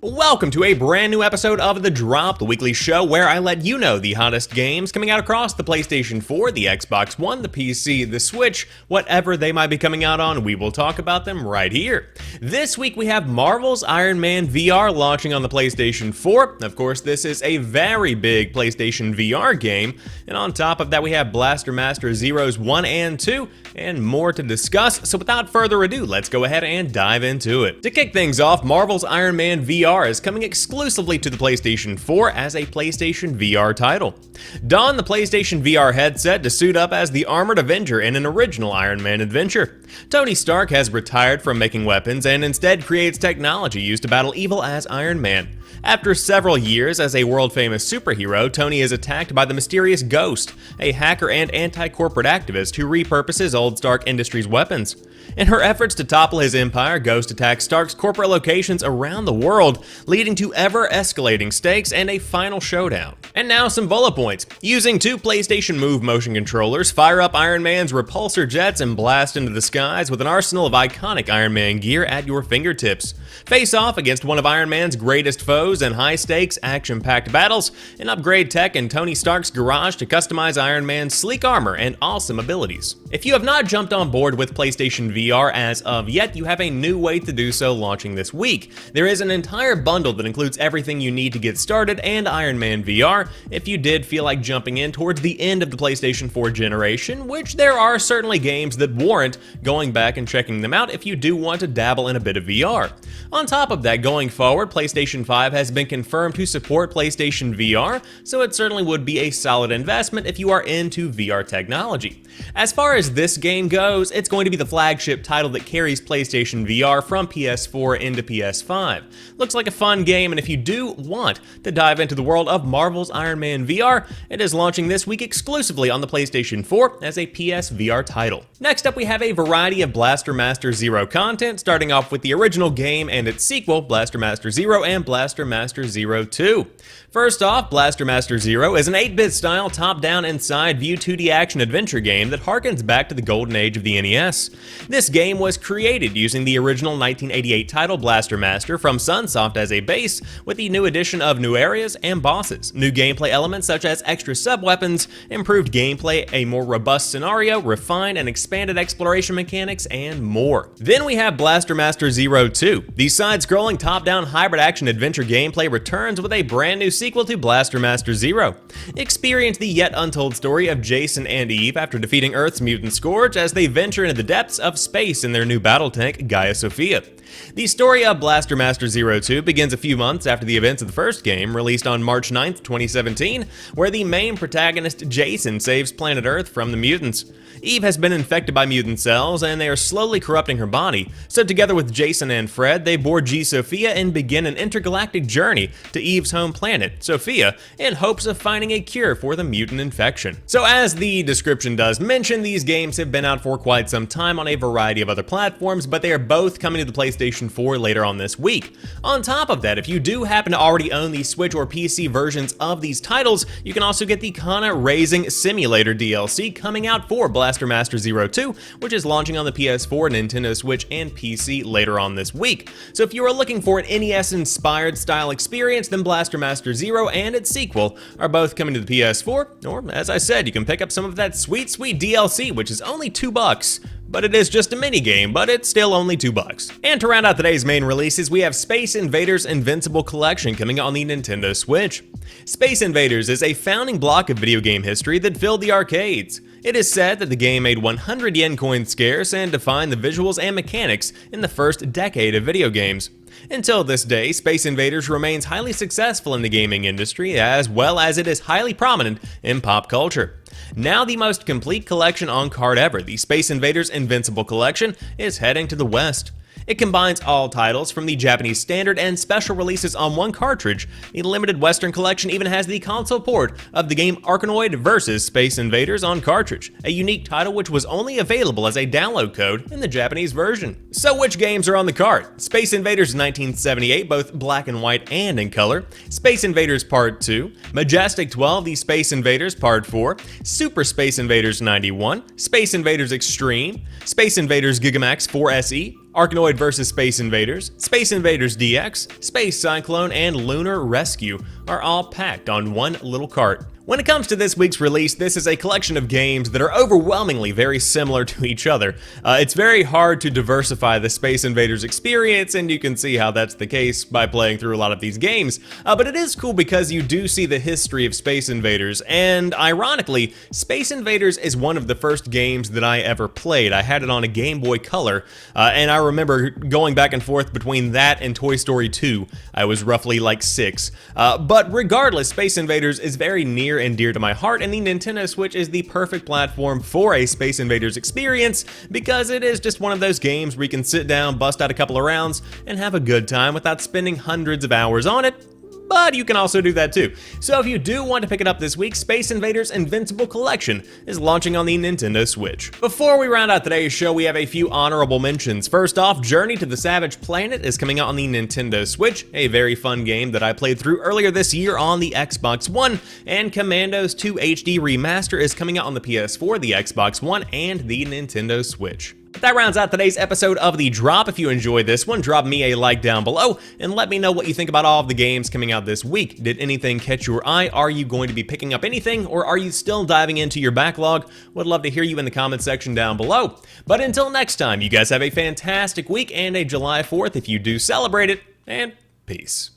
Welcome to a brand new episode of The Drop, the weekly show where I let you know the hottest games coming out across the PlayStation 4, the Xbox One, the PC, the Switch, whatever they might be coming out on, we will talk about them right here. This week we have Marvel's Iron Man VR launching on the PlayStation 4. Of course, this is a very big PlayStation VR game, and on top of that we have Blaster Master Zeroes 1 and 2, and more to discuss, so without further ado, let's go ahead and dive into it. To kick things off, Marvel's Iron Man VR is coming exclusively to the PlayStation 4 as a PlayStation VR title. Don the PlayStation VR headset to suit up as the Armored Avenger in an original Iron Man adventure. Tony Stark has retired from making weapons and instead creates technology used to battle evil as Iron Man. After several years as a world-famous superhero, Tony is attacked by the mysterious Ghost, a hacker and anti-corporate activist who repurposes old Stark Industries weapons. In her efforts to topple his empire, Ghost attacks Stark's corporate locations around the world, leading to ever-escalating stakes and a final showdown. And now some bullet points. Using two PlayStation Move motion controllers, fire up Iron Man's repulsor jets and blast into the skies with an arsenal of iconic Iron Man gear at your fingertips. Face off against one of Iron Man's greatest foes in high-stakes, action-packed battles, and upgrade tech in Tony Stark's garage to customize Iron Man's sleek armor and awesome abilities. If you have not jumped on board with PlayStation VR as of yet, you have a new way to do so launching this week. There is an entire bundle that includes everything you need to get started and Iron Man VR if you did feel like jumping in towards the end of the PlayStation 4 generation, which there are certainly games that warrant going back and checking them out if you do want to dabble in a bit of VR. On top of that, going forward, PlayStation 5 has been confirmed to support PlayStation VR, so it certainly would be a solid investment if you are into VR technology. As far as this game goes, it's going to be the flagship title that carries PlayStation VR from PS4 into PS5. Looks like a fun game, and if you do want to dive into the world of Marvel's Iron Man VR, it is launching this week exclusively on the PlayStation 4 as a PSVR title. Next up, we have a variety of Blaster Master Zero content, starting off with the original game and its sequel, Blaster Master Zero and Blaster Master Zero 2. First off, Blaster Master Zero is an 8-bit style top-down and side-view 2D action-adventure game that harkens back to the golden age of the NES. This game was created using the original 1988 title Blaster Master from Sunsoft as a base, with the new addition of new areas and bosses, new gameplay elements such as extra sub-weapons, improved gameplay, a more robust scenario, refined and expanded exploration mechanics, and more. Then we have Blaster Master Zero 2. The side-scrolling top-down hybrid action-adventure gameplay returns with a brand new sequel to Blaster Master Zero. Experience the yet untold story of Jason and Eve after defeating Earth's mutant scourge as they venture into the depths of space in their new battle tank, Gaia Sophia. The story of Blaster Master Zero 2 begins a few months after the events of the first game, released on March 9th, 2017, where the main protagonist Jason saves planet Earth from the mutants. Eve has been infected by mutant cells, and they are slowly corrupting her body, so together with Jason and Fred, they board G Sophia and begin an intergalactic journey to Eve's home planet, Sophia, in hopes of finding a cure for the mutant infection. So as the description does mention, these games have been out for quite some time on a variety of other platforms, but they are both coming to the PlayStation 4 later on this week. On top of that, if you do happen to already own the Switch or PC versions of these titles, you can also get the Kanna Raising Simulator DLC coming out for Blaster Master Zero 2, which is launching on the PS4, Nintendo Switch, and PC later on this week. So if you are looking for an NES-inspired style experience, then Blaster Master Zero and its sequel are both coming to the PS4, or as I said, you can pick up some of that sweet DLC, which is only $2. But it is just a minigame, but it's still only $2. And to round out today's main releases, we have Space Invaders Invincible Collection coming on the Nintendo Switch. Space Invaders is a founding block of video game history that filled the arcades. It is said that the game made 100 yen coins scarce and defined the visuals and mechanics in the first decade of video games. Until this day, Space Invaders remains highly successful in the gaming industry, as well as it is highly prominent in pop culture. Now the most complete collection on card ever, the Space Invaders Invincible Collection, is heading to the West. It combines all titles from the Japanese standard and special releases on one cartridge. The limited Western collection even has the console port of the game Arkanoid vs. Space Invaders on cartridge, a unique title which was only available as a download code in the Japanese version. So which games are on the cart? Space Invaders 1978, both black and white and in color, Space Invaders Part 2, Majestic 12, the Space Invaders Part 4, Super Space Invaders 91, Space Invaders Extreme, Space Invaders Gigamax 4 SE, Arkanoid vs. Space Invaders, Space Invaders DX, Space Cyclone, and Lunar Rescue are all packed on one little cart. When it comes to this week's release, this is a collection of games that are overwhelmingly very similar to each other. It's very hard to diversify the Space Invaders experience, and you can see how that's the case by playing through a lot of these games. But it is cool because you do see the history of Space Invaders, and ironically, Space Invaders is one of the first games that I ever played. I had it on a Game Boy Color, and I remember going back and forth between that and Toy Story 2. I was roughly like 6. But regardless, Space Invaders is very near and dear to my heart, and the Nintendo Switch is the perfect platform for a Space Invaders experience because it is just one of those games where you can sit down, bust out a couple of rounds, and have a good time without spending hundreds of hours on it. But you can also do that too. So if you do want to pick it up this week, Space Invaders Invincible Collection is launching on the Nintendo Switch. Before we round out today's show, we have a few honorable mentions. First off, Journey to the Savage Planet is coming out on the Nintendo Switch, a very fun game that I played through earlier this year on the Xbox One, and Commandos 2 HD Remaster is coming out on the PS4, the Xbox One, and the Nintendo Switch. That rounds out today's episode of The Drop. If you enjoyed this one, drop me a like down below and let me know what you think about all of the games coming out this week. Did anything catch your eye? Are you going to be picking up anything, or are you still diving into your backlog? Would love to hear you in the comment section down below. But until next time, you guys have a fantastic week and a July 4th if you do celebrate it, and peace.